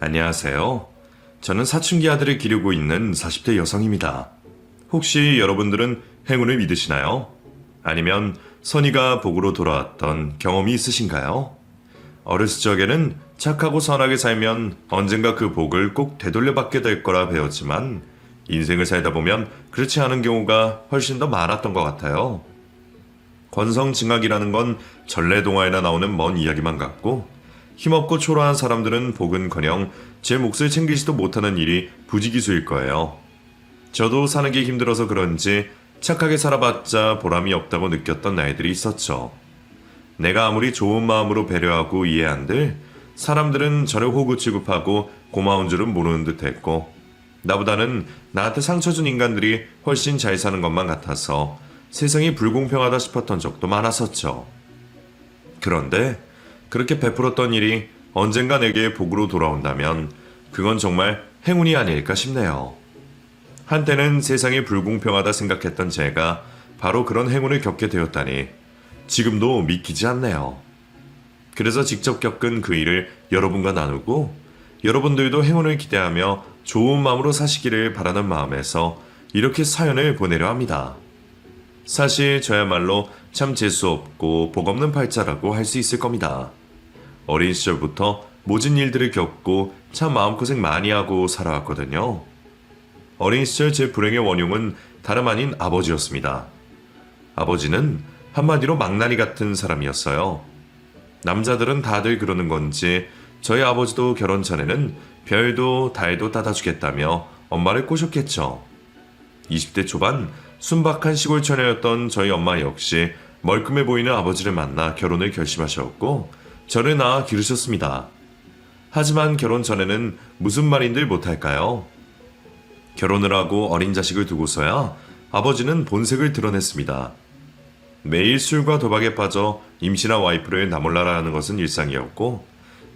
안녕하세요. 저는 사춘기 아들을 기르고 있는 40대 여성입니다. 혹시 여러분들은 행운을 믿으시나요? 아니면 선의가 복으로 돌아왔던 경험이 있으신가요? 어렸을 적에는 착하고 선하게 살면 언젠가 그 복을 꼭 되돌려받게 될 거라 배웠지만 인생을 살다 보면 그렇지 않은 경우가 훨씬 더 많았던 것 같아요. 권성징악이라는 건 전래동화에나 나오는 먼 이야기만 같고 힘없고 초라한 사람들은 복은커녕 제 몫을 챙기지도 못하는 일이 부지기수일 거예요. 저도 사는 게 힘들어서 그런지 착하게 살아봤자 보람이 없다고 느꼈던 날들이 있었죠. 내가 아무리 좋은 마음으로 배려하고 이해한들 사람들은 저를 호구 취급하고 고마운 줄은 모르는 듯 했고 나보다는 나한테 상처 준 인간들이 훨씬 잘 사는 것만 같아서 세상이 불공평하다 싶었던 적도 많았었죠. 그런데 그렇게 베풀었던 일이 언젠가 내게 복으로 돌아온다면 그건 정말 행운이 아닐까 싶네요. 한때는 세상이 불공평하다 생각했던 제가 바로 그런 행운을 겪게 되었다니 지금도 믿기지 않네요. 그래서 직접 겪은 그 일을 여러분과 나누고 여러분들도 행운을 기대하며 좋은 마음으로 사시기를 바라는 마음에서 이렇게 사연을 보내려 합니다. 사실 저야말로 참 재수없고 복없는 팔자라고 할 수 있을 겁니다. 어린 시절부터 모진 일들을 겪고 참 마음고생 많이 하고 살아왔거든요. 어린 시절 제 불행의 원흉은 다름 아닌 아버지였습니다. 아버지는 한마디로 망나니 같은 사람이었어요. 남자들은 다들 그러는 건지 저희 아버지도 결혼 전에는 별도 달도 따다 주겠다며 엄마를 꼬셨겠죠. 20대 초반 순박한 시골 처녀였던 저희 엄마 역시 멀끔해 보이는 아버지를 만나 결혼을 결심하셨고 저를 낳아 기르셨습니다. 하지만 결혼 전에는 무슨 말인들 못할까요? 결혼을 하고 어린 자식을 두고서야 아버지는 본색을 드러냈습니다. 매일 술과 도박에 빠져 임신한 와이프를 나몰라라 하는 것은 일상이었고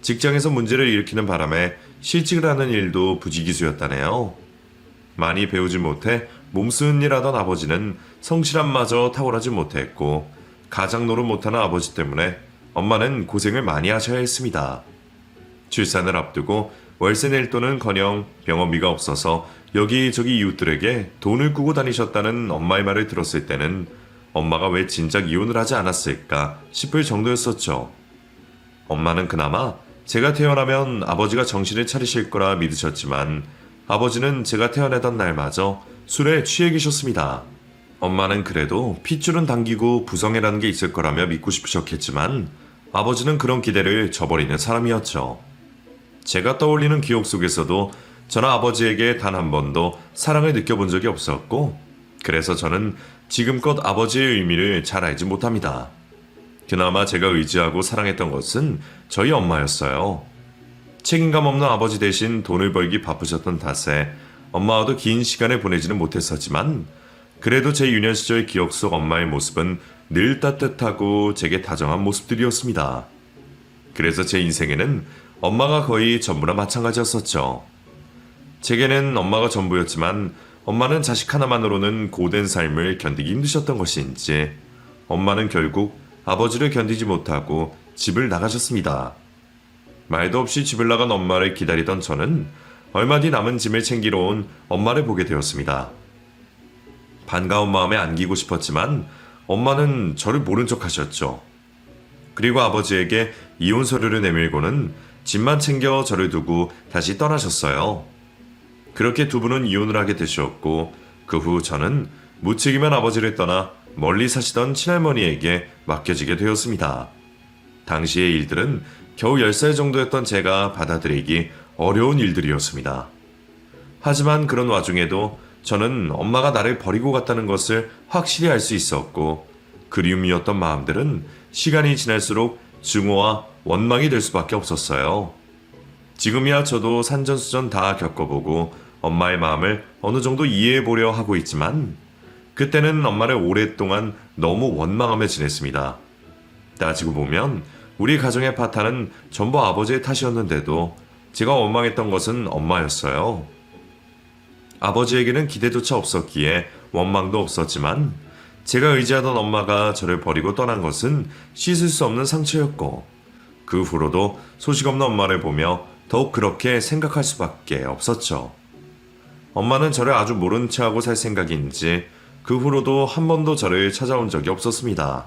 직장에서 문제를 일으키는 바람에 실직을 하는 일도 부지기수였다네요. 많이 배우지 못해 몸쓰는 일 하던 아버지는 성실함마저 탁월하지 못했고 가장 노릇 못하는 아버지 때문에 엄마는 고생을 많이 하셔야 했습니다. 출산을 앞두고 월세 낼 돈은커녕 병원비가 없어서 여기저기 이웃들에게 돈을 꾸고 다니셨다는 엄마의 말을 들었을 때는 엄마가 왜 진작 이혼을 하지 않았을까 싶을 정도였었죠. 엄마는 그나마 제가 태어나면 아버지가 정신을 차리실 거라 믿으셨지만 아버지는 제가 태어나던 날마저 술에 취해 계셨습니다. 엄마는 그래도 핏줄은 당기고 부성애라는 게 있을 거라며 믿고 싶으셨겠지만 아버지는 그런 기대를 저버리는 사람이었죠. 제가 떠올리는 기억 속에서도 저는 아버지에게 단 한 번도 사랑을 느껴본 적이 없었고 그래서 저는 지금껏 아버지의 의미를 잘 알지 못합니다. 그나마 제가 의지하고 사랑했던 것은 저희 엄마였어요. 책임감 없는 아버지 대신 돈을 벌기 바쁘셨던 탓에 엄마와도 긴 시간을 보내지는 못했었지만 그래도 제 유년 시절 기억 속 엄마의 모습은 늘 따뜻하고 제게 다정한 모습들이었습니다. 그래서 제 인생에는 엄마가 거의 전부나 마찬가지였었죠. 제게는 엄마가 전부였지만 엄마는 자식 하나만으로는 고된 삶을 견디기 힘드셨던 것인지 엄마는 결국 아버지를 견디지 못하고 집을 나가셨습니다. 말도 없이 집을 나간 엄마를 기다리던 저는 얼마 뒤 남은 짐을 챙기러 온 엄마를 보게 되었습니다. 반가운 마음에 안기고 싶었지만 엄마는 저를 모른 척 하셨죠. 그리고 아버지에게 이혼 서류를 내밀고는 짐만 챙겨 저를 두고 다시 떠나셨어요. 그렇게 두 분은 이혼을 하게 되셨고 그 후 저는 무책임한 아버지를 떠나 멀리 사시던 친할머니에게 맡겨지게 되었습니다. 당시의 일들은 겨우 10살 정도였던 제가 받아들이기 어려운 일들이었습니다. 하지만 그런 와중에도 저는 엄마가 나를 버리고 갔다는 것을 확실히 알 수 있었고 그리움이었던 마음들은 시간이 지날수록 증오와 원망이 될 수밖에 없었어요. 지금이야 저도 산전수전 다 겪어보고 엄마의 마음을 어느 정도 이해해보려 하고 있지만 그때는 엄마를 오랫동안 너무 원망하며 지냈습니다. 따지고 보면 우리 가정의 파탄은 전부 아버지의 탓이었는데도 제가 원망했던 것은 엄마였어요. 아버지에게는 기대조차 없었기에 원망도 없었지만 제가 의지하던 엄마가 저를 버리고 떠난 것은 씻을 수 없는 상처였고 그 후로도 소식 없는 엄마를 보며 더욱 그렇게 생각할 수밖에 없었죠. 엄마는 저를 아주 모른 체하고 살 생각인지 그 후로도 한 번도 저를 찾아온 적이 없었습니다.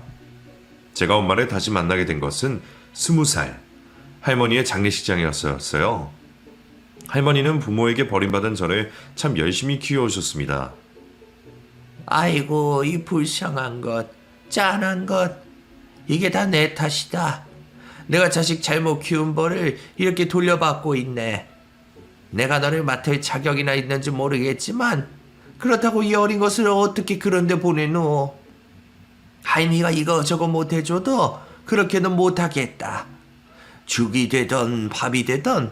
제가 엄마를 다시 만나게 된 것은 20살, 할머니의 장례식장이었어요. 할머니는 부모에게 버림받은 저를 참 열심히 키워오셨습니다. 아이고, 이 불쌍한 것, 짠한 것. 이게 다 내 탓이다. 내가 자식 잘못 키운 벌을 이렇게 돌려받고 있네. 내가 너를 맡을 자격이나 있는지 모르겠지만 그렇다고 이 어린 것을 어떻게 그런 데 보내노? 할미가 이거저거 못해줘도 그렇게는 못하겠다. 죽이 되던 밥이 되던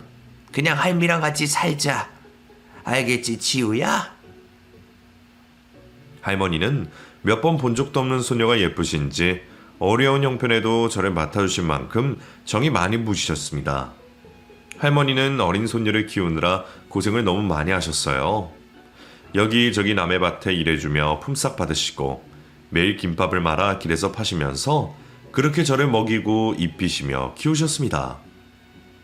그냥 할미랑 같이 살자. 알겠지, 지우야? 할머니는 몇 번 본 적도 없는 소녀가 예쁘신지 어려운 형편에도 저를 맡아주신 만큼 정이 많이 부으셨습니다. 할머니는 어린 손녀를 키우느라 고생을 너무 많이 하셨어요. 여기저기 남의 밭에 일해주며 품삯 받으시고 매일 김밥을 말아 길에서 파시면서 그렇게 저를 먹이고 입히시며 키우셨습니다.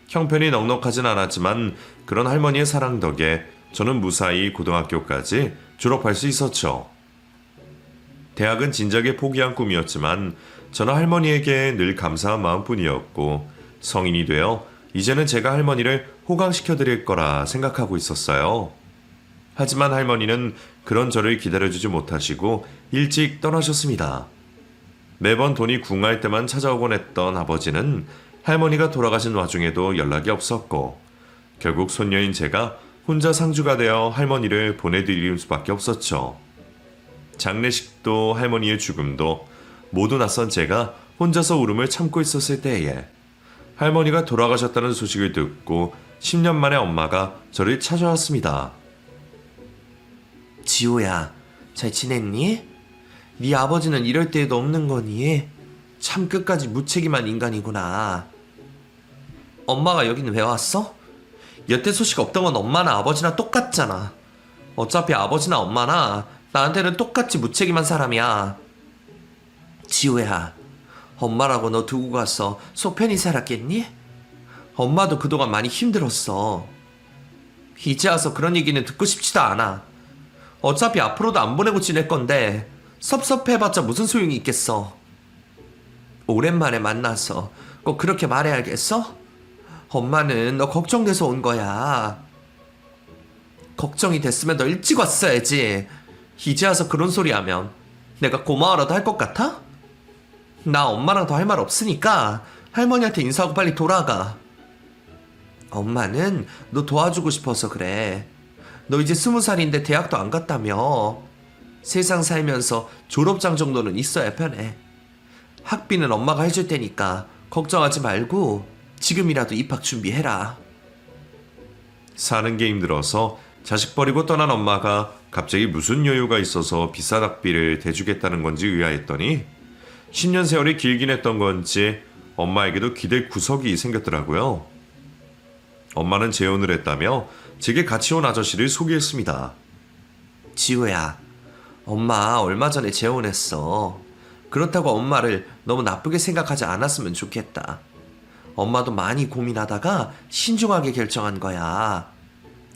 형편이 넉넉하진 않았지만 그런 할머니의 사랑 덕에 저는 무사히 고등학교까지 졸업할 수 있었죠. 대학은 진작에 포기한 꿈이었지만 저는 할머니에게 늘 감사한 마음뿐이었고 성인이 되어 이제는 제가 할머니를 호강시켜드릴 거라 생각하고 있었어요. 하지만 할머니는 그런 저를 기다려주지 못하시고 일찍 떠나셨습니다. 매번 돈이 궁할 때만 찾아오곤 했던 아버지는 할머니가 돌아가신 와중에도 연락이 없었고 결국 손녀인 제가 혼자 상주가 되어 할머니를 보내드릴 수밖에 없었죠. 장례식도 할머니의 죽음도 모두 낯선 제가 혼자서 울음을 참고 있었을 때에 할머니가 돌아가셨다는 소식을 듣고 10년 만에 엄마가 저를 찾아왔습니다. 지호야, 잘 지냈니? 네 아버지는 이럴 때에도 없는 거니? 참 끝까지 무책임한 인간이구나. 엄마가 여기는 왜 왔어? 여태 소식 없던 건 엄마나 아버지나 똑같잖아. 어차피 아버지나 엄마나 나한테는 똑같이 무책임한 사람이야. 지호야, 엄마라고 너 두고 가서 속 편히 살았겠니? 엄마도 그동안 많이 힘들었어. 이제 와서 그런 얘기는 듣고 싶지도 않아. 어차피 앞으로도 안 보내고 지낼 건데 섭섭해봤자 무슨 소용이 있겠어. 오랜만에 만나서 꼭 그렇게 말해야겠어? 엄마는 너 걱정돼서 온 거야. 걱정이 됐으면 너 일찍 왔어야지. 이제 와서 그런 소리 하면 내가 고마워라도 할 것 같아? 나 엄마랑 더 할 말 없으니까 할머니한테 인사하고 빨리 돌아가. 엄마는 너 도와주고 싶어서 그래. 너 이제 20살인데 대학도 안 갔다며. 세상 살면서 졸업장 정도는 있어야 편해. 학비는 엄마가 해줄 테니까 걱정하지 말고 지금이라도 입학 준비해라. 사는 게 힘들어서 자식 버리고 떠난 엄마가 갑자기 무슨 여유가 있어서 비싼 학비를 대주겠다는 건지 의아했더니 10년 세월이 길긴 했던 건지 엄마에게도 기댈 구석이 생겼더라고요. 엄마는 재혼을 했다며 제게 같이 온 아저씨를 소개했습니다. 지우야, 엄마 얼마 전에 재혼했어. 그렇다고 엄마를 너무 나쁘게 생각하지 않았으면 좋겠다. 엄마도 많이 고민하다가 신중하게 결정한 거야.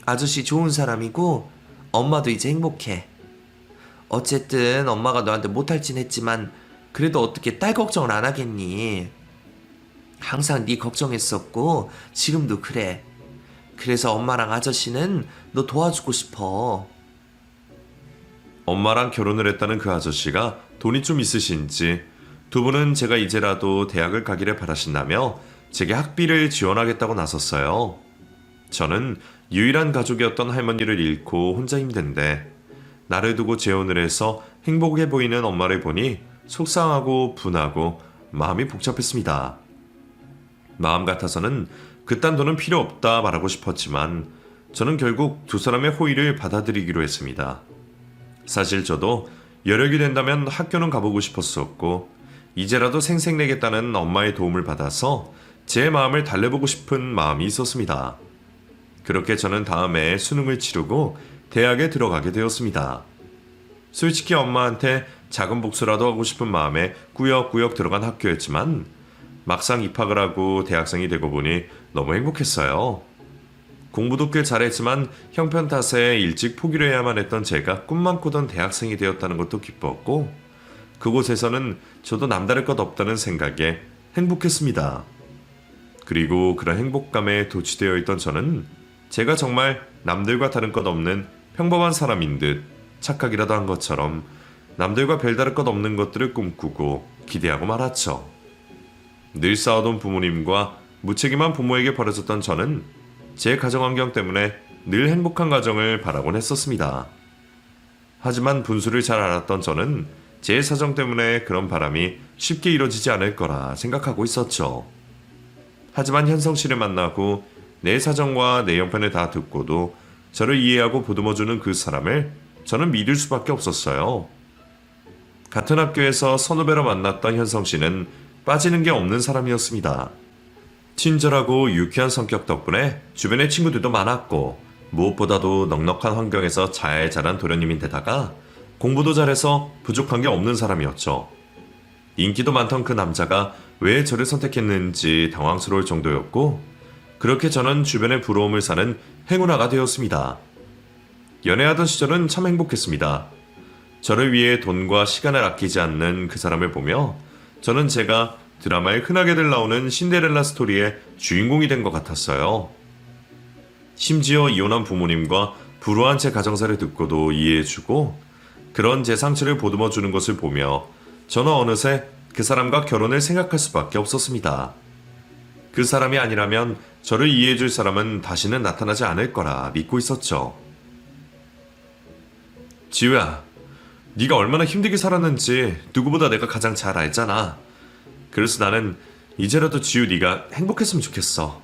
아저씨 좋은 사람이고 엄마도 이제 행복해. 어쨌든 엄마가 너한테 못할 짓 했지만 그래도 어떻게 딸 걱정을 안 하겠니? 항상 네 걱정했었고 지금도 그래. 그래서 엄마랑 아저씨는 너 도와주고 싶어. 엄마랑 결혼을 했다는 그 아저씨가 돈이 좀 있으신지 두 분은 제가 이제라도 대학을 가기를 바라신다며 제게 학비를 지원하겠다고 나섰어요. 저는 유일한 가족이었던 할머니를 잃고 혼자 힘든데 나를 두고 재혼을 해서 행복해 보이는 엄마를 보니 속상하고 분하고 마음이 복잡했습니다. 마음 같아서는 그딴 돈은 필요 없다 말하고 싶었지만 저는 결국 두 사람의 호의를 받아들이기로 했습니다. 사실 저도 여력이 된다면 학교는 가보고 싶었었고 이제라도 생색내겠다는 엄마의 도움을 받아서 제 마음을 달래보고 싶은 마음이 있었습니다. 그렇게 저는 다음해 수능을 치르고 대학에 들어가게 되었습니다. 솔직히 엄마한테 작은 복수라도 하고 싶은 마음에 꾸역꾸역 들어간 학교였지만 막상 입학을 하고 대학생이 되고 보니 너무 행복했어요. 공부도 꽤 잘했지만 형편 탓에 일찍 포기를 해야만 했던 제가 꿈만 꾸던 대학생이 되었다는 것도 기뻤고, 그곳에서는 저도 남다를 것 없다는 생각에 행복했습니다. 그리고 그런 행복감에 도취되어 있던 저는 제가 정말 남들과 다른 것 없는 평범한 사람인 듯 착각이라도 한 것처럼 남들과 별다를 것 없는 것들을 꿈꾸고 기대하고 말았죠. 늘 싸우던 부모님과 무책임한 부모에게 버려졌던 저는 제 가정 환경 때문에 늘 행복한 가정을 바라곤 했었습니다. 하지만 분수를 잘 알았던 저는 제 사정 때문에 그런 바람이 쉽게 이뤄지지 않을 거라 생각하고 있었죠. 하지만 현성 씨를 만나고 내 사정과 내 형편을 다 듣고도 저를 이해하고 보듬어주는 그 사람을 저는 믿을 수밖에 없었어요. 같은 학교에서 선후배로 만났던 현성 씨는 빠지는 게 없는 사람이었습니다. 친절하고 유쾌한 성격 덕분에 주변에 친구들도 많았고, 무엇보다도 넉넉한 환경에서 잘 자란 도련님인데다가 공부도 잘해서 부족한 게 없는 사람이었죠. 인기도 많던 그 남자가 왜 저를 선택했는지 당황스러울 정도였고, 그렇게 저는 주변의 부러움을 사는 행운아가 되었습니다. 연애하던 시절은 참 행복했습니다. 저를 위해 돈과 시간을 아끼지 않는 그 사람을 보며 저는 제가 드라마에 흔하게들 나오는 신데렐라 스토리의 주인공이 된 것 같았어요. 심지어 이혼한 부모님과 불우한 제 가정사를 듣고도 이해해주고 그런 제 상처를 보듬어주는 것을 보며 저는 어느새 그 사람과 결혼을 생각할 수밖에 없었습니다. 그 사람이 아니라면 저를 이해해줄 사람은 다시는 나타나지 않을 거라 믿고 있었죠. 지우야, 네가 얼마나 힘들게 살았는지 누구보다 내가 가장 잘 알잖아. 그래서 나는 이제라도 지우 네가 행복했으면 좋겠어.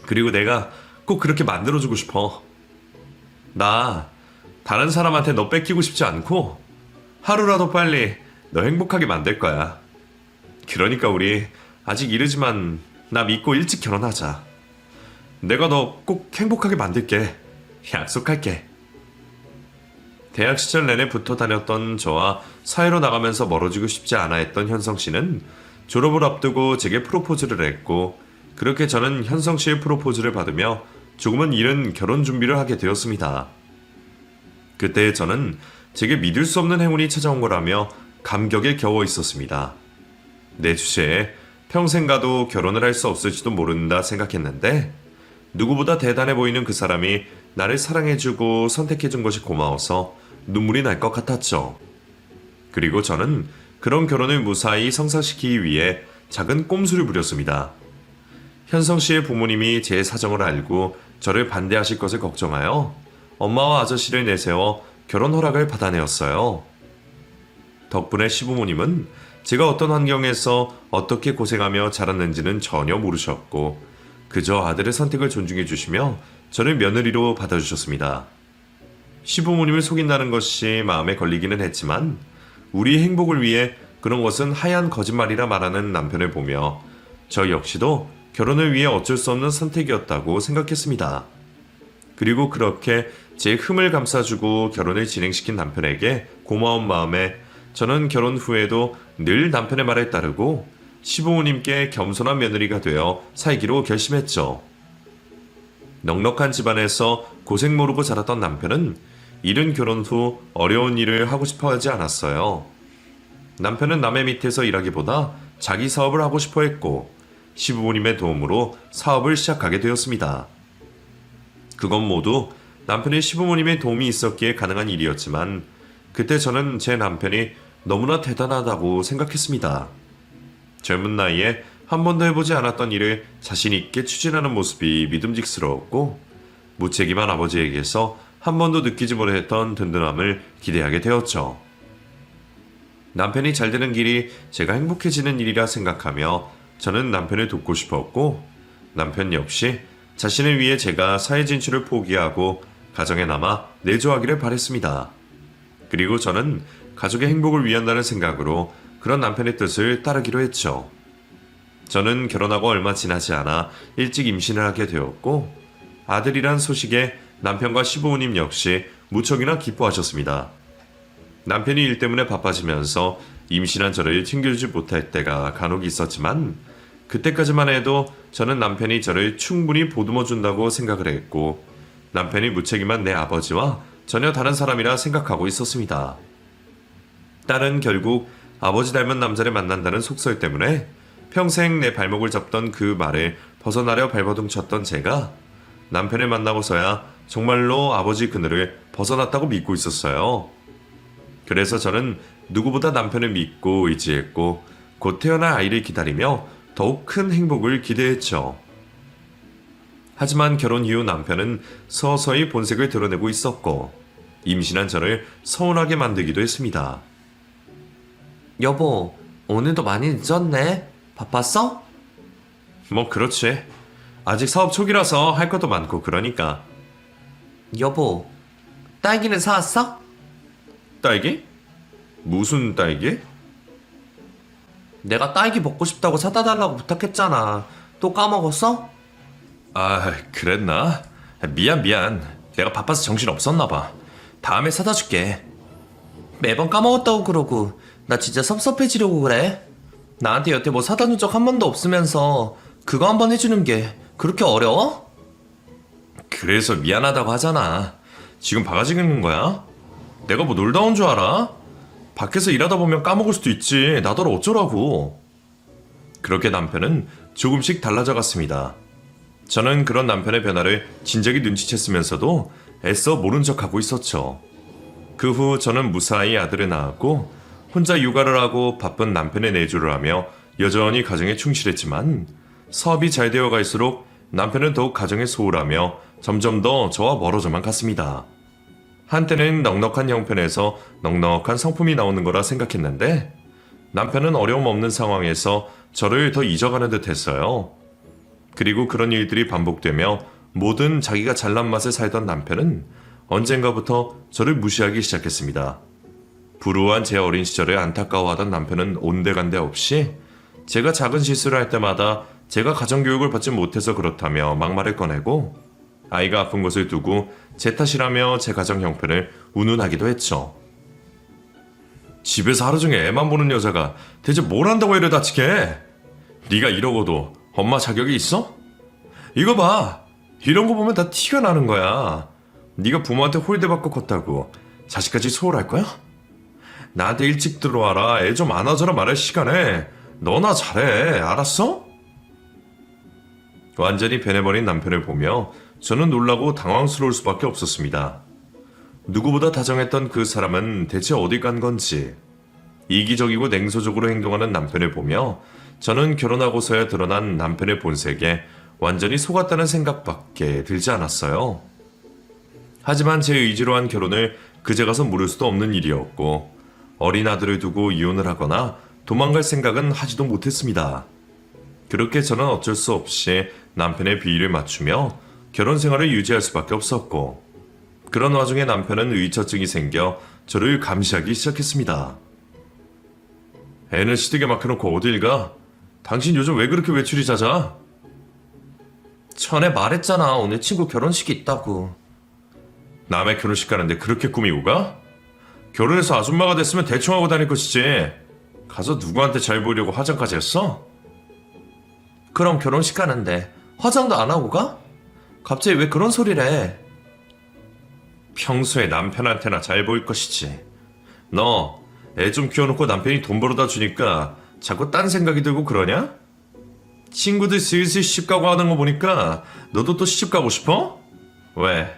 그리고 내가 꼭 그렇게 만들어주고 싶어. 나 다른 사람한테 너 뺏기고 싶지 않고 하루라도 빨리 너 행복하게 만들 거야. 그러니까 우리 아직 이르지만 나 믿고 일찍 결혼하자. 내가 너 꼭 행복하게 만들게. 약속할게. 대학 시절 내내 붙어 다녔던 저와 사회로 나가면서 멀어지고 싶지 않아 했던 현성 씨는 졸업을 앞두고 제게 프로포즈를 했고, 그렇게 저는 현성 씨의 프로포즈를 받으며 조금은 이른 결혼 준비를 하게 되었습니다. 그때 저는 제게 믿을 수 없는 행운이 찾아온 거라며 감격에 겨워 있었습니다. 내 주제에 평생 가도 결혼을 할 수 없을지도 모른다 생각했는데, 누구보다 대단해 보이는 그 사람이 나를 사랑해주고 선택해준 것이 고마워서 눈물이 날 것 같았죠. 그리고 저는 그런 결혼을 무사히 성사시키기 위해 작은 꼼수를 부렸습니다. 현성 씨의 부모님이 제 사정을 알고 저를 반대하실 것을 걱정하여 엄마와 아저씨를 내세워 결혼 허락을 받아내었어요. 덕분에 시부모님은 제가 어떤 환경에서 어떻게 고생하며 자랐는지는 전혀 모르셨고 그저 아들의 선택을 존중해 주시며 저를 며느리로 받아주셨습니다. 시부모님을 속인다는 것이 마음에 걸리기는 했지만 우리의 행복을 위해 그런 것은 하얀 거짓말이라 말하는 남편을 보며 저 역시도 결혼을 위해 어쩔 수 없는 선택이었다고 생각했습니다. 그리고 그렇게 제 흠을 감싸주고 결혼을 진행시킨 남편에게 고마운 마음에 저는 결혼 후에도 늘 남편의 말에 따르고 시부모님께 겸손한 며느리가 되어 살기로 결심했죠. 넉넉한 집안에서 고생 모르고 자랐던 남편은 이른 결혼 후 어려운 일을 하고 싶어 하지 않았어요. 남편은 남의 밑에서 일하기보다 자기 사업을 하고 싶어 했고 시부모님의 도움으로 사업을 시작하게 되었습니다. 그건 모두 남편의 시부모님의 도움이 있었기에 가능한 일이었지만 그때 저는 제 남편이 너무나 대단하다고 생각했습니다. 젊은 나이에 한 번도 해보지 않았던 일을 자신 있게 추진하는 모습이 믿음직스러웠고 무책임한 아버지에게서 한 번도 느끼지 못했던 든든함을 기대하게 되었죠. 남편이 잘 되는 길이 제가 행복해지는 일이라 생각하며 저는 남편을 돕고 싶었고 남편 역시 자신을 위해 제가 사회 진출을 포기하고 가정에 남아 내조하기를 바랬습니다. 그리고 저는 가족의 행복을 위한다는 생각으로 그런 남편의 뜻을 따르기로 했죠. 저는 결혼하고 얼마 지나지 않아 일찍 임신을 하게 되었고 아들이란 소식에 남편과 시부모님 역시 무척이나 기뻐하셨습니다. 남편이 일 때문에 바빠지면서 임신한 저를 챙겨주지 못할 때가 간혹 있었지만 그때까지만 해도 저는 남편이 저를 충분히 보듬어 준다고 생각을 했고 남편이 무책임한 내 아버지와 전혀 다른 사람이라 생각하고 있었습니다. 딸은 결국 아버지 닮은 남자를 만난다는 속설 때문에 평생 내 발목을 잡던 그 말을 벗어나려 발버둥 쳤던 제가 남편을 만나고서야 정말로 아버지 그늘을 벗어났다고 믿고 있었어요. 그래서 저는 누구보다 남편을 믿고 의지했고 곧 태어날 아이를 기다리며 더욱 큰 행복을 기대했죠. 하지만 결혼 이후 남편은 서서히 본색을 드러내고 있었고 임신한 저를 서운하게 만들기도 했습니다. 여보, 오늘도 많이 늦었네. 바빴어? 뭐 그렇지. 아직 사업 초기라서 할 것도 많고 그러니까. 여보, 딸기는 사왔어? 딸기? 무슨 딸기? 내가 딸기 먹고 싶다고 사다 달라고 부탁했잖아. 또 까먹었어? 아, 그랬나? 미안. 내가 바빠서 정신 없었나 봐. 다음에 사다 줄게. 매번 까먹었다고 그러고 나 진짜 섭섭해지려고 그래. 나한테 여태 뭐 사다 준 적 한 번도 없으면서 그거 한 번 해주는 게 그렇게 어려워? 그래서 미안하다고 하잖아. 지금 바가지 긁는 거야? 내가 뭐 놀다 온 줄 알아? 밖에서 일하다 보면 까먹을 수도 있지. 나더러 어쩌라고. 그렇게 남편은 조금씩 달라져 갔습니다. 저는 그런 남편의 변화를 진작에 눈치챘으면서도 애써 모른 척하고 있었죠. 그 후 저는 무사히 아들을 낳았고 혼자 육아를 하고 바쁜 남편의 내조를 하며 여전히 가정에 충실했지만 사업이 잘 되어 갈수록 남편은 더욱 가정에 소홀하며 점점 더 저와 멀어져만 갔습니다. 한때는 넉넉한 형편에서 넉넉한 성품이 나오는 거라 생각했는데 남편은 어려움 없는 상황에서 저를 더 잊어가는 듯 했어요. 그리고 그런 일들이 반복되며 모든 자기가 잘난 맛에 살던 남편은 언젠가부터 저를 무시하기 시작했습니다. 불우한 제 어린 시절에 안타까워하던 남편은 온데간데 없이 제가 작은 실수를 할 때마다 제가 가정교육을 받지 못해서 그렇다며 막말을 꺼내고 아이가 아픈 것을 두고 제 탓이라며 제 가정 형편을 운운하기도 했죠. 집에서 하루 종일 애만 보는 여자가 대체 뭘 한다고 애를 다치게 해? 네가 이러고도 엄마 자격이 있어? 이거 봐. 이런 거 보면 다 티가 나는 거야. 네가 부모한테 홀대받고 컸다고 자식까지 소홀할 거야? 나한테 일찍 들어와라. 애 좀 안아줘라 말할 시간에 너나 잘해. 알았어? 완전히 변해버린 남편을 보며 저는 놀라고 당황스러울 수밖에 없었습니다. 누구보다 다정했던 그 사람은 대체 어디 간 건지 이기적이고 냉소적으로 행동하는 남편을 보며 저는 결혼하고서야 드러난 남편의 본색에 완전히 속았다는 생각밖에 들지 않았어요. 하지만 제 의지로 한 결혼을 그제 가서 물을 수도 없는 일이었고 어린 아들을 두고 이혼을 하거나 도망갈 생각은 하지도 못했습니다. 그렇게 저는 어쩔 수 없이 남편의 비위를 맞추며 결혼 생활을 유지할 수밖에 없었고 그런 와중에 남편은 의처증이 생겨 저를 감시하기 시작했습니다. 애는 시댁에 맡겨놓고 어딜 가? 당신 요즘 왜 그렇게 외출이 잦아? 전에 말했잖아. 오늘 친구 결혼식이 있다고. 남의 결혼식 가는데 그렇게 꾸미고 가? 결혼해서 아줌마가 됐으면 대충 하고 다닐 것이지. 가서 누구한테 잘 보이려고 화장까지 했어? 그럼 결혼식 가는데 화장도 안 하고 가? 갑자기 왜 그런 소리를 해? 평소에 남편한테나 잘 보일 것이지. 너 애 좀 키워놓고 남편이 돈 벌어다 주니까 자꾸 딴 생각이 들고 그러냐? 친구들 슬슬 시집가고 하는 거 보니까 너도 또 시집가고 싶어? 왜?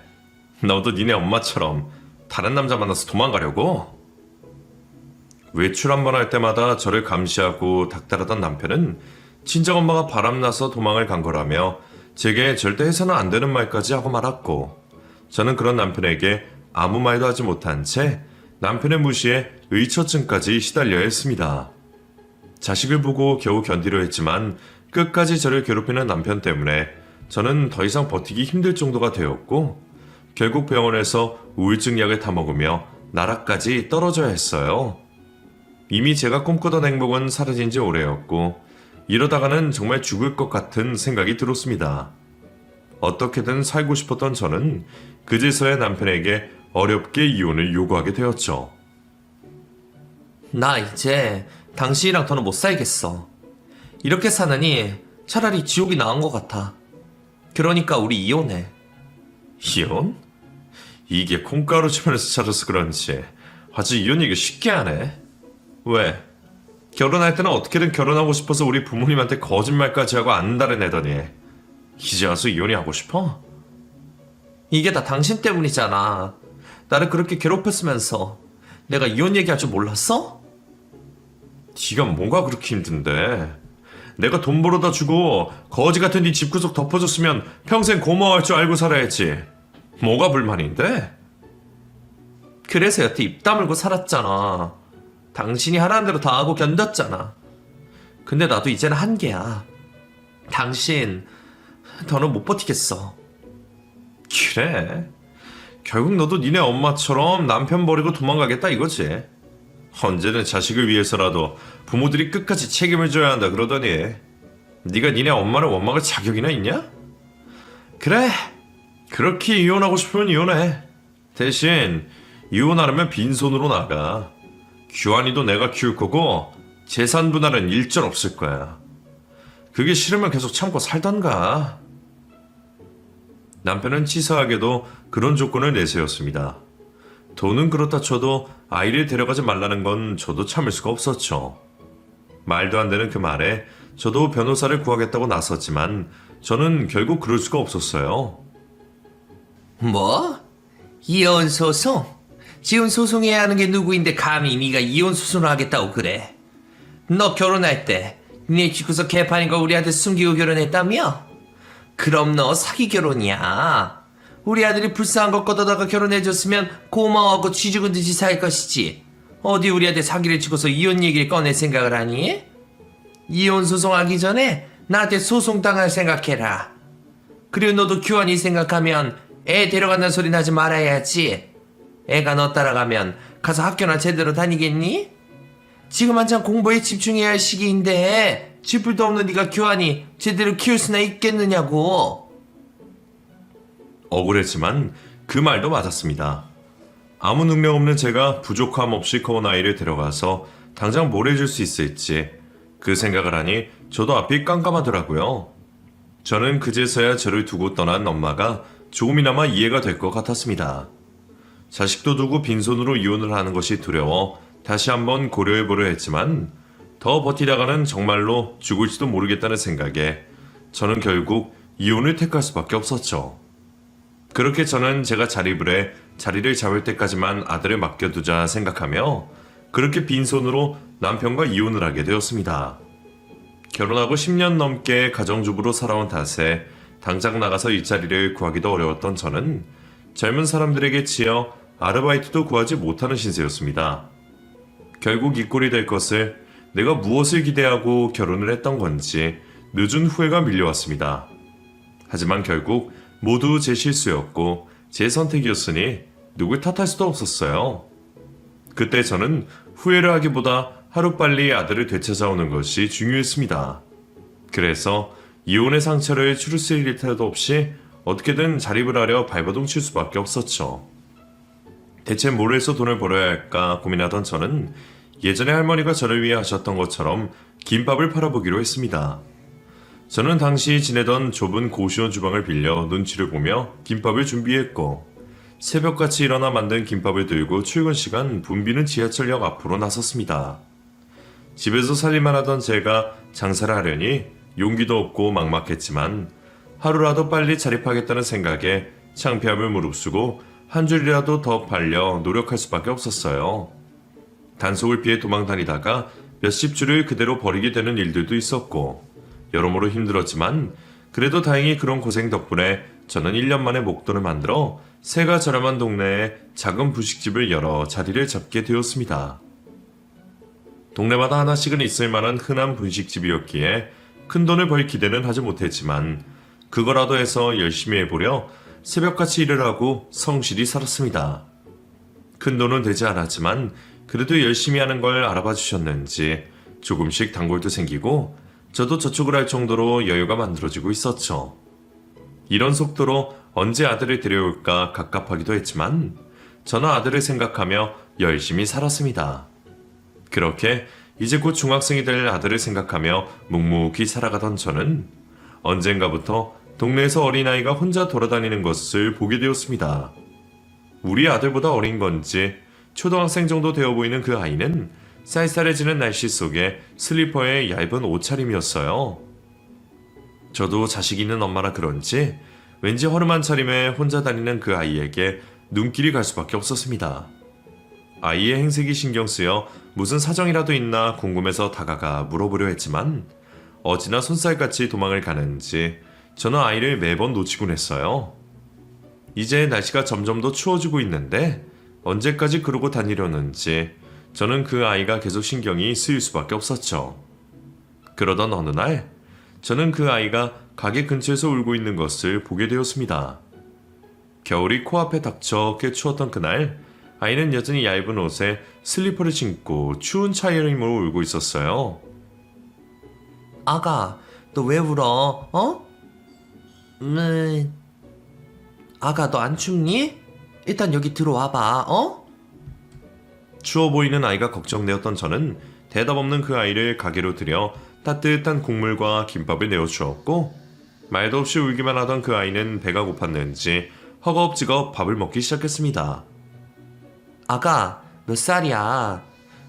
너도 니네 엄마처럼 다른 남자 만나서 도망가려고? 외출 한 번 할 때마다 저를 감시하고 닥달하던 남편은 친정엄마가 바람나서 도망을 간 거라며 제게 절대 해서는 안 되는 말까지 하고 말았고 저는 그런 남편에게 아무 말도 하지 못한 채 남편의 무시에 의처증까지 시달려야 했습니다. 자식을 보고 겨우 견디려 했지만 끝까지 저를 괴롭히는 남편 때문에 저는 더 이상 버티기 힘들 정도가 되었고 결국 병원에서 우울증 약을 타먹으며 나라까지 떨어져야 했어요. 이미 제가 꿈꾸던 행복은 사라진 지 오래였고 이러다가는 정말 죽을 것 같은 생각이 들었습니다. 어떻게든 살고 싶었던 저는 그제서야 남편에게 어렵게 이혼을 요구하게 되었죠. 나 이제 당신이랑 더는 못 살겠어. 이렇게 사느니 차라리 지옥이 나은 것 같아. 그러니까 우리 이혼해. 이혼? 이게 콩가루 주변에서 찾아서 그런지 아주 이혼 얘기 쉽게 하네. 왜? 결혼할 때는 어떻게든 결혼하고 싶어서 우리 부모님한테 거짓말까지 하고 안달을 내더니 이제 와서 이혼이 하고 싶어? 이게 다 당신 때문이잖아. 나를 그렇게 괴롭혔으면서 내가 이혼 얘기할 줄 몰랐어? 네가 뭐가 그렇게 힘든데? 내가 돈 벌어다 주고 거지 같은 네 집구석 덮어줬으면 평생 고마워할 줄 알고 살아야지. 뭐가 불만인데? 그래서 여태 입 다물고 살았잖아. 당신이 하라는 대로 다 하고 견뎠잖아. 근데 나도 이제는 한계야. 당신 더는 못 버티겠어. 그래? 결국 너도 니네 엄마처럼 남편 버리고 도망가겠다 이거지. 언제는 자식을 위해서라도 부모들이 끝까지 책임을 져야 한다 그러더니 네가 니네 엄마를 원망할 자격이나 있냐? 그래, 그렇게 이혼하고 싶으면 이혼해. 대신 이혼하려면 빈손으로 나가. 규환이도 내가 키울 거고 재산 분할은 일절 없을 거야. 그게 싫으면 계속 참고 살던가. 남편은 치사하게도 그런 조건을 내세웠습니다. 돈은 그렇다 쳐도 아이를 데려가지 말라는 건 저도 참을 수가 없었죠. 말도 안 되는 그 말에 저도 변호사를 구하겠다고 나섰지만 저는 결국 그럴 수가 없었어요. 뭐? 이혼 소송? 지금 소송해야 하는 게 누구인데 감히 네가 이혼 소송을 하겠다고 그래? 너 결혼할 때 네 집구석 개판인 거 우리한테 숨기고 결혼했다며? 그럼 너 사기 결혼이야. 우리 아들이 불쌍한 것 걷어다가 결혼해줬으면 고마워하고 쥐 죽은 듯이 살 것이지. 어디 우리한테 사기를 치고서 이혼 얘기를 꺼낼 생각을 하니? 이혼 소송하기 전에 나한테 소송당할 생각해라. 그리고 너도 규환이 생각하면 애 데려간다는 소리 나지 말아야지. 애가 너 따라가면 가서 학교나 제대로 다니겠니? 지금 한창 공부에 집중해야 할 시기인데 쥐뿔도 없는 네가 규환이 제대로 키울 수나 있겠느냐고. 억울했지만 그 말도 맞았습니다. 아무 능력 없는 제가 부족함 없이 커온 아이를 데려가서 당장 뭘 해줄 수 있을지 그 생각을 하니 저도 앞이 깜깜하더라고요. 저는 그제서야 저를 두고 떠난 엄마가 조금이나마 이해가 될 것 같았습니다. 자식도 두고 빈손으로 이혼을 하는 것이 두려워 다시 한번 고려해보려 했지만 더 버티다가는 정말로 죽을지도 모르겠다는 생각에 저는 결국 이혼을 택할 수밖에 없었죠. 그렇게 저는 제가 자립을 해 자리를 잡을 때까지만 아들을 맡겨두자 생각하며 그렇게 빈손으로 남편과 이혼을 하게 되었습니다. 결혼하고 10년 넘게 가정주부로 살아온 탓에 당장 나가서 일자리를 구하기도 어려웠던 저는 젊은 사람들에게 치여 아르바이트도 구하지 못하는 신세였습니다. 결국 이 꼴이 될 것을 내가 무엇을 기대하고 결혼을 했던 건지 늦은 후회가 밀려왔습니다. 하지만 결국 모두 제 실수였고 제 선택이었으니 누굴 탓할 수도 없었어요. 그때 저는 후회를 하기보다 하루빨리 아들을 되찾아오는 것이 중요했습니다. 그래서 이혼의 상처를 추스릴 태도 없이 어떻게든 자립을 하려 발버둥 칠 수밖에 없었죠. 대체 뭘 해서 돈을 벌어야 할까 고민하던 저는 예전에 할머니가 저를 위해 하셨던 것처럼 김밥을 팔아보기로 했습니다. 저는 당시 지내던 좁은 고시원 주방을 빌려 눈치를 보며 김밥을 준비했고 새벽같이 일어나 만든 김밥을 들고 출근 시간 붐비는 지하철역 앞으로 나섰습니다. 집에서 살림만 하던 제가 장사를 하려니 용기도 없고 막막했지만 하루라도 빨리 자립하겠다는 생각에 창피함을 무릅쓰고 한 줄이라도 더 팔려 노력할 수밖에 없었어요. 단속을 피해 도망 다니다가 몇십 줄을 그대로 버리게 되는 일들도 있었고 여러모로 힘들었지만 그래도 다행히 그런 고생 덕분에 저는 1년 만에 목돈을 만들어 세가 저렴한 동네에 작은 분식집을 열어 자리를 잡게 되었습니다. 동네마다 하나씩은 있을 만한 흔한 분식집이었기에 큰 돈을 벌 기대는 하지 못했지만 그거라도 해서 열심히 해보려 새벽같이 일을 하고 성실히 살았습니다. 큰 돈은 되지 않았지만 그래도 열심히 하는 걸 알아봐 주셨는지 조금씩 단골도 생기고 저도 저축을 할 정도로 여유가 만들어지고 있었죠. 이런 속도로 언제 아들을 데려올까 갑갑하기도 했지만 저는 아들을 생각하며 열심히 살았습니다. 그렇게 이제 곧 중학생이 될 아들을 생각하며 묵묵히 살아가던 저는 언젠가부터 동네에서 어린아이가 혼자 돌아다니는 것을 보게 되었습니다. 우리 아들보다 어린 건지 초등학생 정도 되어 보이는 그 아이는 쌀쌀해지는 날씨 속에 슬리퍼에 얇은 옷차림이었어요. 저도 자식 있는 엄마라 그런지 왠지 허름한 차림에 혼자 다니는 그 아이에게 눈길이 갈 수밖에 없었습니다. 아이의 행색이 신경 쓰여 무슨 사정이라도 있나 궁금해서 다가가 물어보려 했지만 어찌나 손살같이 도망을 가는지 저는 아이를 매번 놓치곤 했어요. 이제 날씨가 점점 더 추워지고 있는데 언제까지 그러고 다니려는지 저는 그 아이가 계속 신경이 쓰일 수밖에 없었죠. 그러던 어느 날 저는 그 아이가 가게 근처에서 울고 있는 것을 보게 되었습니다. 겨울이 코앞에 닥쳐 꽤 추웠던 그날 아이는 여전히 얇은 옷에 슬리퍼를 신고 추운 차이림으로 울고 있었어요. 아가, 너 왜 울어? 어? 아가, 너 안 춥니? 일단 여기 들어와봐, 어? 추워 보이는 아이가 걱정되었던 저는 대답 없는 그 아이를 가게로 들여 따뜻한 국물과 김밥을 내어주었고 말도 없이 울기만 하던 그 아이는 배가 고팠는지 허겁지겁 밥을 먹기 시작했습니다. 아가, 몇 살이야?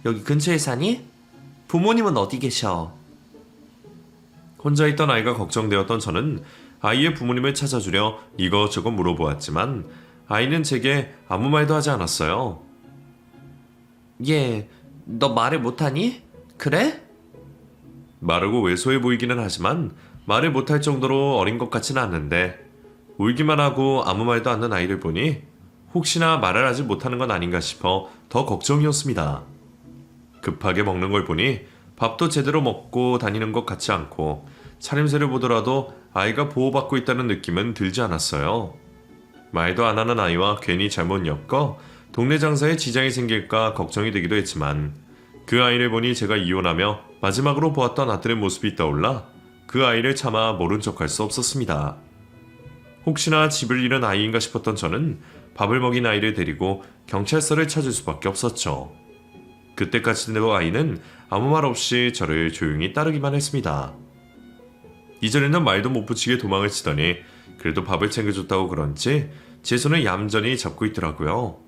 여기 근처에 사니? 부모님은 어디 계셔? 혼자 있던 아이가 걱정되었던 저는 아이의 부모님을 찾아주려 이것저것 물어보았지만 아이는 제게 아무 말도 하지 않았어요. 얘, 너 말을 못하니? 그래? 마르고 왜소해 보이기는 하지만 말을 못할 정도로 어린 것 같지는 않는데 울기만 하고 아무 말도 않는 아이를 보니 혹시나 말을 하지 못하는 건 아닌가 싶어 더 걱정이었습니다. 급하게 먹는 걸 보니 밥도 제대로 먹고 다니는 것 같지 않고 차림새를 보더라도 아이가 보호받고 있다는 느낌은 들지 않았어요. 말도 안 하는 아이와 괜히 잘못 엮어 동네 장사에 지장이 생길까 걱정이 되기도 했지만 그 아이를 보니 제가 이혼하며 마지막으로 보았던 아들의 모습이 떠올라 그 아이를 차마 모른 척할 수 없었습니다. 혹시나 집을 잃은 아이인가 싶었던 저는 밥을 먹인 아이를 데리고 경찰서를 찾을 수밖에 없었죠. 그때까지도 아이는 아무 말 없이 저를 조용히 따르기만 했습니다. 이전에는 말도 못 붙이게 도망을 치더니 그래도 밥을 챙겨줬다고 그런지 제 손을 얌전히 잡고 있더라고요.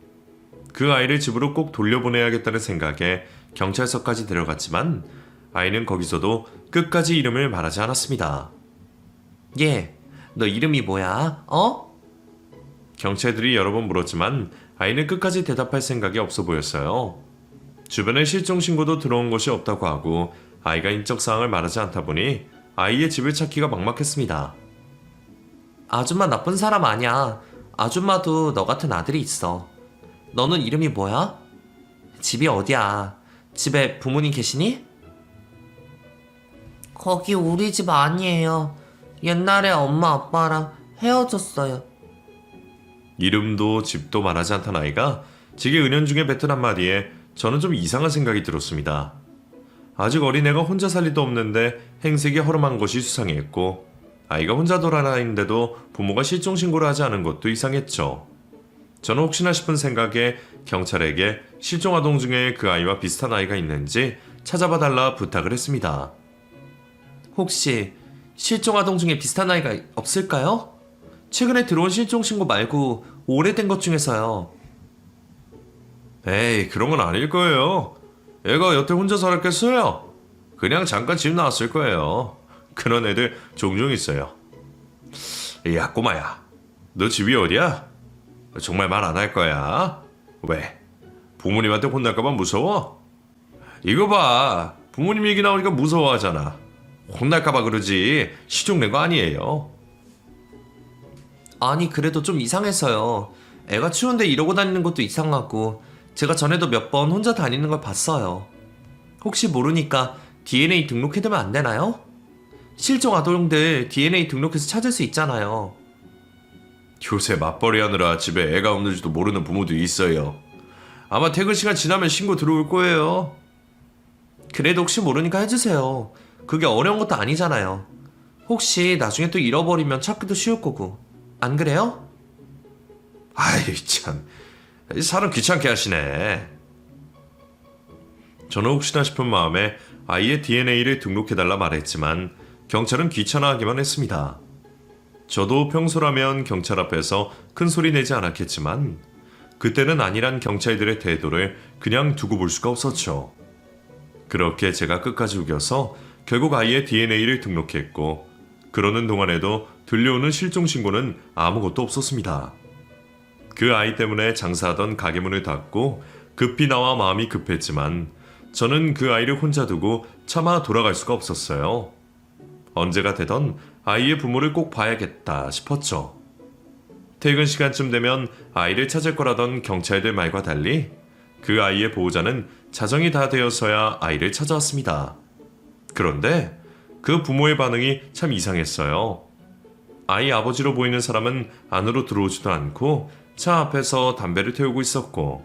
그 아이를 집으로 꼭 돌려보내야겠다는 생각에 경찰서까지 데려갔지만 아이는 거기서도 끝까지 이름을 말하지 않았습니다. 얘, 너 이름이 뭐야? 어? 경찰들이 여러 번 물었지만 아이는 끝까지 대답할 생각이 없어 보였어요. 주변에 실종 신고도 들어온 것이 없다고 하고 아이가 인적 사항을 말하지 않다 보니 아이의 집을 찾기가 막막했습니다. 아줌마 나쁜 사람 아니야. 아줌마도 너 같은 아들이 있어. 너는 이름이 뭐야? 집이 어디야? 집에 부모님 계시니? 거기 우리 집 아니에요. 옛날에 엄마 아빠랑 헤어졌어요. 이름도 집도 말하지 않던 아이가 제게 은연중에 뱉은 한마디에 저는 좀 이상한 생각이 들었습니다. 아직 어린애가 혼자 살 리도 없는데 행색이 허름한 것이 수상했고 아이가 혼자 돌아다니는데도 부모가 실종 신고를 하지 않은 것도 이상했죠. 저는 혹시나 싶은 생각에 경찰에게 실종 아동 중에 그 아이와 비슷한 아이가 있는지 찾아봐 달라 부탁을 했습니다. 혹시 실종 아동 중에 비슷한 아이가 없을까요? 최근에 들어온 실종 신고 말고 오래된 것 중에서요. 에이, 그런 건 아닐 거예요. 애가 여태 혼자 살았겠어요? 그냥 잠깐 집 나왔을 거예요. 그런 애들 종종 있어요. 야, 꼬마야. 너 집이 어디야? 정말 말 안 할 거야? 왜? 부모님한테 혼날까봐 무서워? 이거 봐. 부모님 얘기 나오니까 무서워하잖아. 혼날까봐 그러지 시종 낸 거 아니에요. 아니 그래도 좀 이상해서요. 애가 추운데 이러고 다니는 것도 이상하고 제가 전에도 몇 번 혼자 다니는 걸 봤어요. 혹시 모르니까 DNA 등록해두면 안 되나요? 실종 아동들 DNA 등록해서 찾을 수 있잖아요. 요새 맞벌이 하느라 집에 애가 없는지도 모르는 부모도 있어요. 아마 퇴근 시간 지나면 신고 들어올 거예요. 그래도 혹시 모르니까 해주세요. 그게 어려운 것도 아니잖아요. 혹시 나중에 또 잃어버리면 찾기도 쉬울 거고. 안 그래요? 아이 참, 사람 귀찮게 하시네. 저는 혹시나 싶은 마음에 아이의 DNA를 등록해달라 말했지만 경찰은 귀찮아하기만 했습니다. 저도 평소라면 경찰 앞에서 큰 소리 내지 않았겠지만 그때는 아니란 경찰들의 태도를 그냥 두고 볼 수가 없었죠. 그렇게 제가 끝까지 우겨서 결국 아이의 DNA를 등록했고 그러는 동안에도 들려오는 실종 신고는 아무것도 없었습니다. 그 아이 때문에 장사하던 가게 문을 닫고 급히 나와 마음이 급했지만 저는 그 아이를 혼자 두고 차마 돌아갈 수가 없었어요. 언제가 되던 아이의 부모를 꼭 봐야겠다 싶었죠. 퇴근 시간쯤 되면 아이를 찾을 거라던 경찰들 말과 달리 그 아이의 보호자는 자정이 다 되어서야 아이를 찾아왔습니다. 그런데 그 부모의 반응이 참 이상했어요. 아이 아버지로 보이는 사람은 안으로 들어오지도 않고 차 앞에서 담배를 태우고 있었고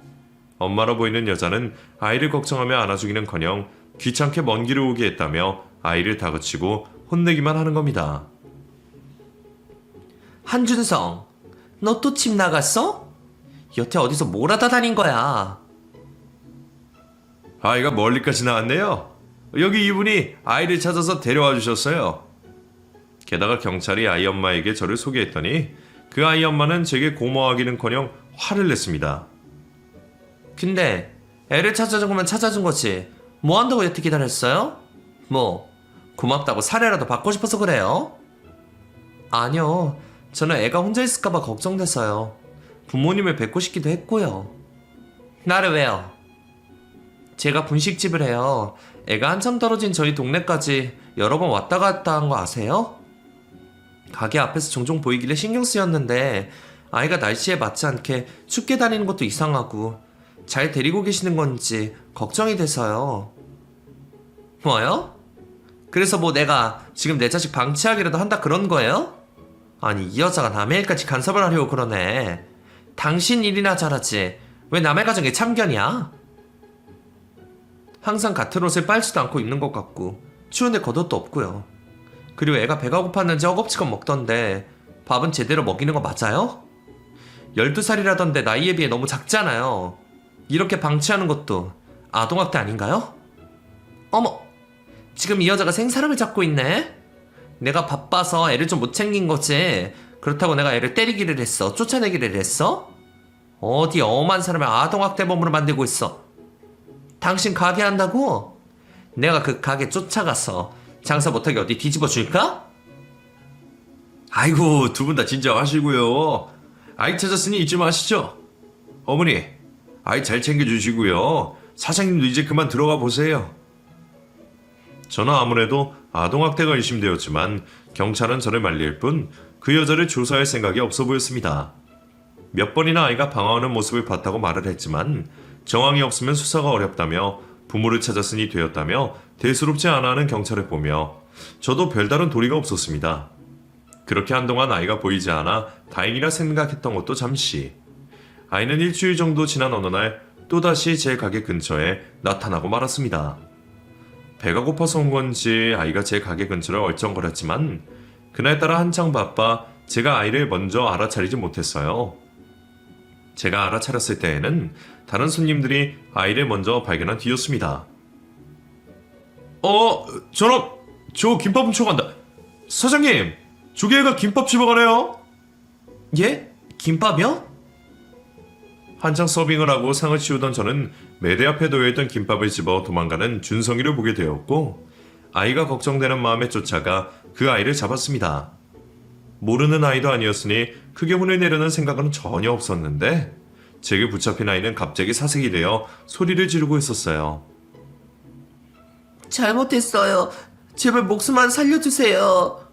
엄마로 보이는 여자는 아이를 걱정하며 안아주기는커녕 귀찮게 먼 길을 오게 했다며 아이를 다그치고 혼내기만 하는 겁니다. 한준성, 너 또 집 나갔어? 여태 어디서 뭘 하다 다닌 거야? 아이가 멀리까지 나왔네요. 여기 이분이 아이를 찾아서 데려와 주셨어요. 게다가 경찰이 아이 엄마에게 저를 소개했더니 그 아이 엄마는 제게 고마워하기는커녕 화를 냈습니다. 근데 애를 찾아준 거면 찾아준 거지. 뭐 한다고 여태 기다렸어요? 뭐 고맙다고 사례라도 받고 싶어서 그래요? 아니요. 저는 애가 혼자 있을까봐 걱정돼서요. 부모님을 뵙고 싶기도 했고요. 나를 왜요? 제가 분식집을 해요. 애가 한참 떨어진 저희 동네까지 여러 번 왔다 갔다 한 거 아세요? 가게 앞에서 종종 보이길래 신경 쓰였는데 아이가 날씨에 맞지 않게 춥게 다니는 것도 이상하고 잘 데리고 계시는 건지 걱정이 돼서요. 뭐요? 그래서 뭐 내가 지금 내 자식 방치하기라도 한다 그런 거예요? 아니 이 여자가 남의 일까지 간섭을 하려고 그러네. 당신 일이나 잘하지 왜 남의 가정에 참견이야? 항상 같은 옷을 빨지도 않고 입는 것 같고 추운데 겉옷도 없고요. 그리고 애가 배가 고팠는지 허겁지겁 먹던데 밥은 제대로 먹이는 거 맞아요? 12살이라던데 나이에 비해 너무 작잖아요. 이렇게 방치하는 것도 아동학대 아닌가요? 어머, 지금 이 여자가 생사람을 잡고 있네? 내가 바빠서 애를 좀 못 챙긴 거지. 그렇다고 내가 애를 때리기를 했어? 쫓아내기를 했어? 어디 엄한 사람을 아동학대범으로 만들고 있어. 당신 가게 한다고? 내가 그 가게 쫓아가서 장사 못하게 어디 뒤집어 줄까? 아이고 두 분 다 진정하시고요. 아이 찾았으니 잊지 마시죠. 어머니 아이 잘 챙겨주시고요. 사장님도 이제 그만 들어가 보세요. 저는 아무래도 아동학대가 의심되었지만 경찰은 저를 말릴 뿐 그 여자를 조사할 생각이 없어 보였습니다. 몇 번이나 아이가 방황하는 모습을 봤다고 말을 했지만 정황이 없으면 수사가 어렵다며 부모를 찾았으니 되었다며 대수롭지 않아 하는 경찰을 보며 저도 별다른 도리가 없었습니다. 그렇게 한동안 아이가 보이지 않아 다행이라 생각했던 것도 잠시. 아이는 일주일 정도 지난 어느 날 또다시 제 가게 근처에 나타나고 말았습니다. 배가 고파서 온 건지 아이가 제 가게 근처를 얼쩡거렸지만 그날따라 한창 바빠 제가 아이를 먼저 알아차리지 못했어요. 제가 알아차렸을 때에는 다른 손님들이 아이를 먼저 발견한 뒤였습니다. 전업! 저 김밥 훔쳐간다. 사장님! 저기 애가 김밥 집어가네요. 예? 김밥이요? 한창 서빙을 하고 상을 치우던 저는 매대 앞에 놓여있던 김밥을 집어 도망가는 준성이를 보게 되었고 아이가 걱정되는 마음에 쫓아가 그 아이를 잡았습니다. 모르는 아이도 아니었으니 크게 혼을 내려는 생각은 전혀 없었는데 제게 붙잡힌 아이는 갑자기 사색이 되어 소리를 지르고 있었어요. 잘못했어요. 제발 목숨만 살려주세요.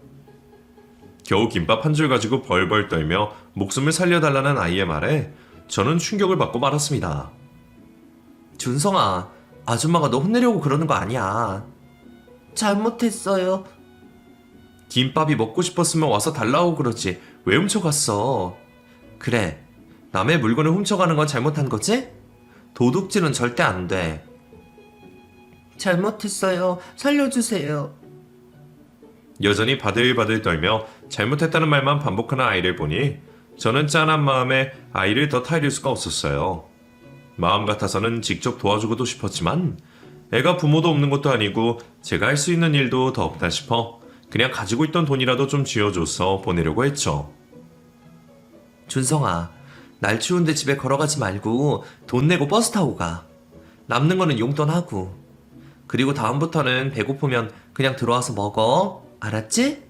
겨우 김밥 한 줄 가지고 벌벌 떨며 목숨을 살려달라는 아이의 말에 저는 충격을 받고 말았습니다. 준성아, 아줌마가 너 혼내려고 그러는 거 아니야. 잘못했어요. 김밥이 먹고 싶었으면 와서 달라고 그러지 왜 훔쳐갔어? 그래, 남의 물건을 훔쳐가는 건 잘못한 거지? 도둑질은 절대 안 돼. 잘못했어요. 살려주세요. 여전히 바들바들 떨며 잘못했다는 말만 반복하는 아이를 보니 저는 짠한 마음에 아이를 더 타이를 수가 없었어요. 마음 같아서는 직접 도와주고도 싶었지만 애가 부모도 없는 것도 아니고 제가 할 수 있는 일도 더 없다 싶어 그냥 가지고 있던 돈이라도 좀 쥐어줘서 보내려고 했죠. 준성아, 날 추운데 집에 걸어가지 말고 돈 내고 버스 타고 가. 남는 거는 용돈 하고. 그리고 다음부터는 배고프면 그냥 들어와서 먹어. 알았지?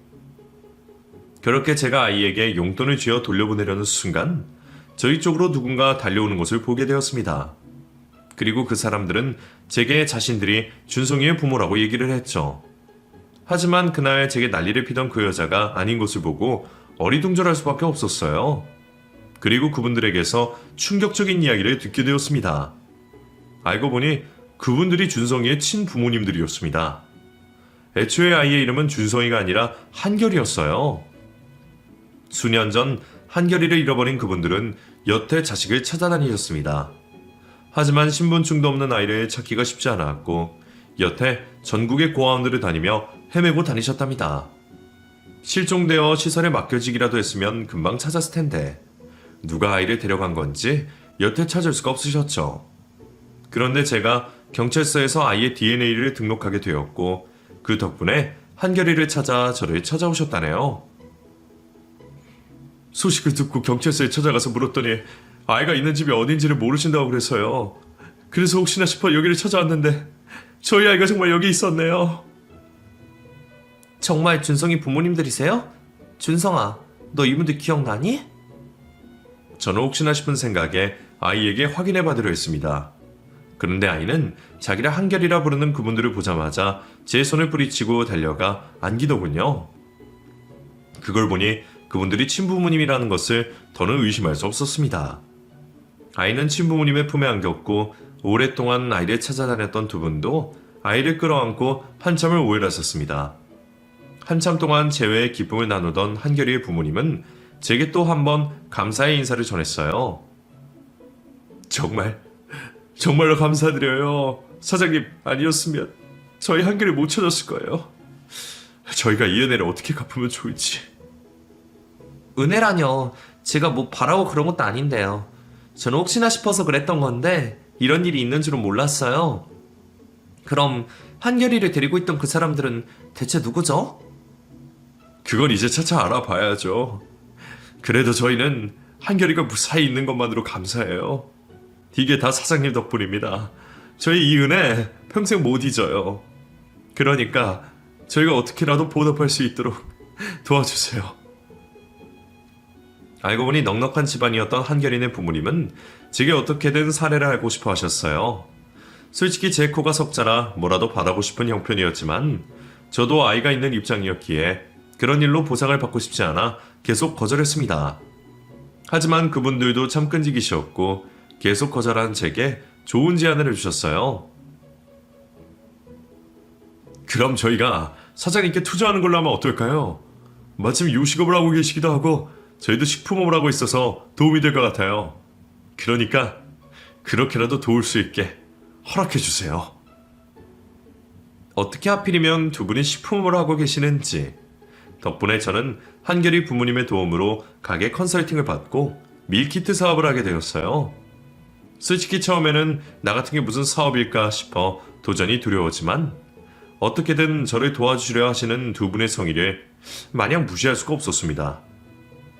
그렇게 제가 아이에게 용돈을 쥐어 돌려보내려는 순간 저희 쪽으로 누군가 달려오는 것을 보게 되었습니다. 그리고 그 사람들은 제게 자신들이 준성이의 부모라고 얘기를 했죠. 하지만 그날 제게 난리를 피던 그 여자가 아닌 것을 보고 어리둥절할 수밖에 없었어요. 그리고 그분들에게서 충격적인 이야기를 듣게 되었습니다. 알고 보니 그분들이 준성이의 친부모님들이었습니다. 애초에 아이의 이름은 준성이가 아니라 한결이었어요. 수년 전 한결이를 잃어버린 그분들은 여태 자식을 찾아다니셨습니다. 하지만 신분증도 없는 아이를 찾기가 쉽지 않았고 여태 전국의 고아원들을 다니며 헤매고 다니셨답니다. 실종되어 시설에 맡겨지기라도 했으면 금방 찾았을 텐데 누가 아이를 데려간 건지 여태 찾을 수가 없으셨죠. 그런데 제가 경찰서에서 아이의 DNA를 등록하게 되었고 그 덕분에 한결이를 찾아 저를 찾아오셨다네요. 소식을 듣고 경찰서에 찾아가서 물었더니 아이가 있는 집이 어딘지를 모르신다고 그래서요. 그래서 혹시나 싶어 여기를 찾아왔는데 저희 아이가 정말 여기 있었네요. 정말 준성이 부모님들이세요? 준성아, 너 이분들 기억나니? 저는 혹시나 싶은 생각에 아이에게 확인해 받으려 했습니다. 그런데 아이는 자기를 한결이라 부르는 그분들을 보자마자 제 손을 뿌리치고 달려가 안기더군요. 그걸 보니 그분들이 친부모님이라는 것을 더는 의심할 수 없었습니다. 아이는 친부모님의 품에 안겼고 오랫동안 아이를 찾아다녔던 두 분도 아이를 끌어안고 한참을 오해를 하셨습니다. 한참 동안 재회의 기쁨을 나누던 한결이의 부모님은 제게 또 한 번 감사의 인사를 전했어요. 정말로 감사드려요. 사장님 아니었으면 저희 한결이 못 찾았을 거예요. 저희가 이 은혜를 어떻게 갚으면 좋을지. 은혜라뇨. 제가 뭐 바라고 그런 것도 아닌데요. 저는 혹시나 싶어서 그랬던 건데 이런 일이 있는 줄은 몰랐어요. 그럼 한결이를 데리고 있던 그 사람들은 대체 누구죠? 그건 이제 차차 알아봐야죠. 그래도 저희는 한결이가 무사히 있는 것만으로 감사해요. 이게 다 사장님 덕분입니다. 저희 이 은혜 평생 못 잊어요. 그러니까 저희가 어떻게라도 보답할 수 있도록 도와주세요. 알고 보니 넉넉한 집안이었던 한결이네 부모님은 제게 어떻게든 사례를 알고 싶어 하셨어요. 솔직히 제 코가 석자라 뭐라도 받아고 싶은 형편이었지만 저도 아이가 있는 입장이었기에 그런 일로 보상을 받고 싶지 않아 계속 거절했습니다. 하지만 그분들도 참 끈질기셨고 계속 거절한 제게 좋은 제안을 해주셨어요. 그럼 저희가 사장님께 투자하는 걸로 하면 어떨까요? 마침 요식업을 하고 계시기도 하고 저희도 식품업을 하고 있어서 도움이 될 것 같아요. 그러니까 그렇게라도 도울 수 있게 허락해 주세요. 어떻게 하필이면 두 분이 식품업을 하고 계시는지 덕분에 저는 한결이 부모님의 도움으로 가게 컨설팅을 받고 밀키트 사업을 하게 되었어요. 솔직히 처음에는 나 같은 게 무슨 사업일까 싶어 도전이 두려웠지만 어떻게든 저를 도와주려 하시는 두 분의 성의를 마냥 무시할 수가 없었습니다.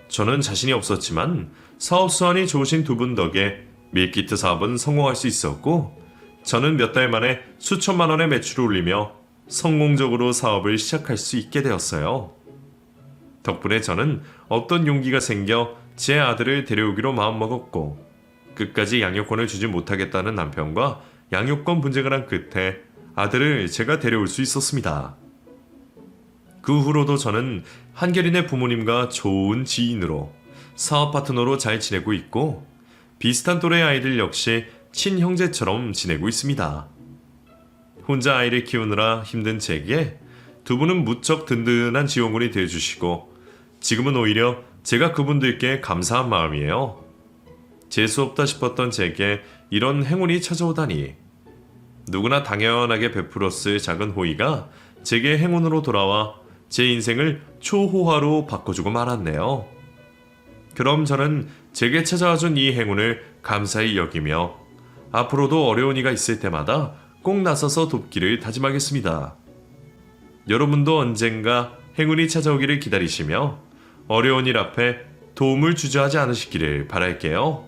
저는 자신이 없었지만 사업 수완이 좋으신 두 분 덕에 밀키트 사업은 성공할 수 있었고 저는 몇 달 만에 수천만 원의 매출을 올리며 성공적으로 사업을 시작할 수 있게 되었어요. 덕분에 저는 없던 용기가 생겨 제 아들을 데려오기로 마음먹었고 끝까지 양육권을 주지 못하겠다는 남편과 양육권 분쟁을 한 끝에 아들을 제가 데려올 수 있었습니다. 그 후로도 저는 한결이네 부모님과 좋은 지인으로 사업 파트너로 잘 지내고 있고 비슷한 또래 아이들 역시 친형제처럼 지내고 있습니다. 혼자 아이를 키우느라 힘든 제게 두 분은 무척 든든한 지원군이 되어주시고 지금은 오히려 제가 그분들께 감사한 마음이에요. 재수없다 싶었던 제게 이런 행운이 찾아오다니 누구나 당연하게 베풀었을 작은 호의가 제게 행운으로 돌아와 제 인생을 초호화로 바꿔주고 말았네요. 그럼 저는 제게 찾아와준 이 행운을 감사히 여기며 앞으로도 어려운 이가 있을 때마다 꼭 나서서 돕기를 다짐하겠습니다. 여러분도 언젠가 행운이 찾아오기를 기다리시며 어려운 일 앞에 도움을 주저하지 않으시기를 바랄게요.